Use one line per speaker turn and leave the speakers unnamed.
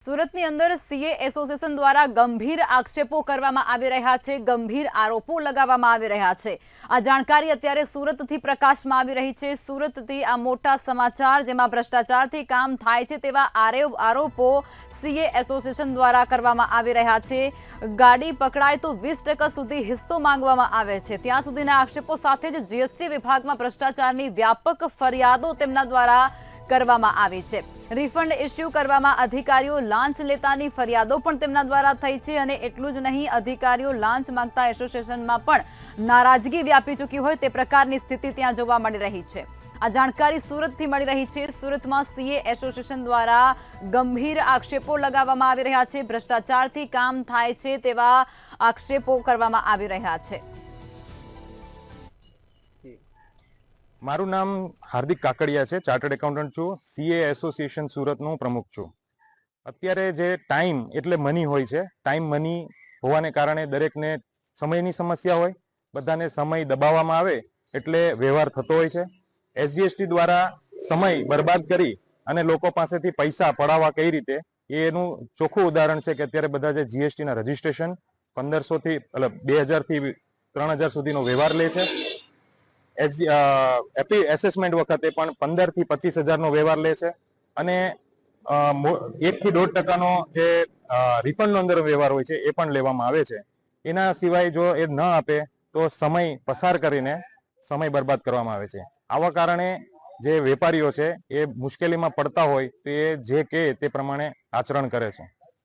સુરતની અંદર CA association દ્વારા ગંભીર આક્ષેપો કરવામાં આવી રહ્યા છે, ગંભીર આરોપો લગાવવામાં આવી રહ્યા છે। આ જાણકારી અત્યારે સુરતથી પ્રકાશમાં આવી રહી છે। સુરતથી આ મોટા સમાચાર જેમાં ભ્રષ્ટાચારથી કામ થાય છે તેવા આરોપો સીએ એસોસિએશન દ્વારા કરવામાં આવી રહ્યા છે। ગાડી પકડાય તો 20% સુધી હિસ્સો માંગવામાં આવે છે। ત્યાં સુધીના આક્ષેપો સાથે જ જીએસટી વિભાગમાં ભ્રષ્ટાચારની વ્યાપક ફરિયાદો તેમના દ્વારા કરવામાં આવી છે। રિફંડ ઇસ્યુ કરવામાં અધિકારીઓ લાંચ લેતાની ફરિયાદો પણ તેમના દ્વારા થઈ છે અને એટલું જ નહીં, અધિકારીઓ લાંચ માંગતા એસોસિએશનમાં પણ નારાજગી વ્યાપી ચૂકી હોય તે પ્રકારની સ્થિતિ ત્યાં જોવા મળી રહી છે। આ જાણકારી સુરતથી મળી રહી છે। સુરતમાં સીએ એસોસિએશન દ્વારા ગંભીર આક્ષેપો લગાવવામાં આવી રહ્યા છે, ભ્રષ્ટાચારથી કામ થાય છે તેવા આક્ષેપો કરવામાં આવી રહ્યા છે।
મારું નામ હાર્દિક કાકડિયા છે, ચાર્ટર્ડ એકાઉન્ટન્ટ છું, સીએ એસોસિએશન સુરતનો પ્રમુખ છું। અત્યારે જે ટાઈમ એટલે મની હોય છે, ટાઈમ મની હોવાને કારણે દરેકને સમયની સમસ્યા હોય, બધાને સમય દબાવવામાં આવે એટલે વ્યવહાર થતો હોય છે। એસજીએસટી દ્વારા સમય બરબાદ કરી અને લોકો પાસેથી પૈસા પડાવવા કઈ રીતે એનું ચોખ્ખું ઉદાહરણ છે કે અત્યારે બધા જે જીએસટીના રજીસ્ટ્રેશન 1500 થી 2000 થી 3000 સુધીનો વ્યવહાર લે છે। એસેસમેન્ટ વખતે પણ 15 થી 25,000 નો વ્યવહાર લે છે અને 1 થી 1.5% જે રિફંડ નો અંદર વ્યવહાર હોય છે એ પણ લેવામાં આવે છે। એના સિવાય જો એ ન આપે તો સમય પસાર કરીને સમય બરબાદ કરવામાં આવે છે। આવા કારણે જે વેપારીઓ છે એ મુશ્કેલીમાં પડતા હોય તો એ જે કે તે પ્રમાણે આચરણ કરે છે।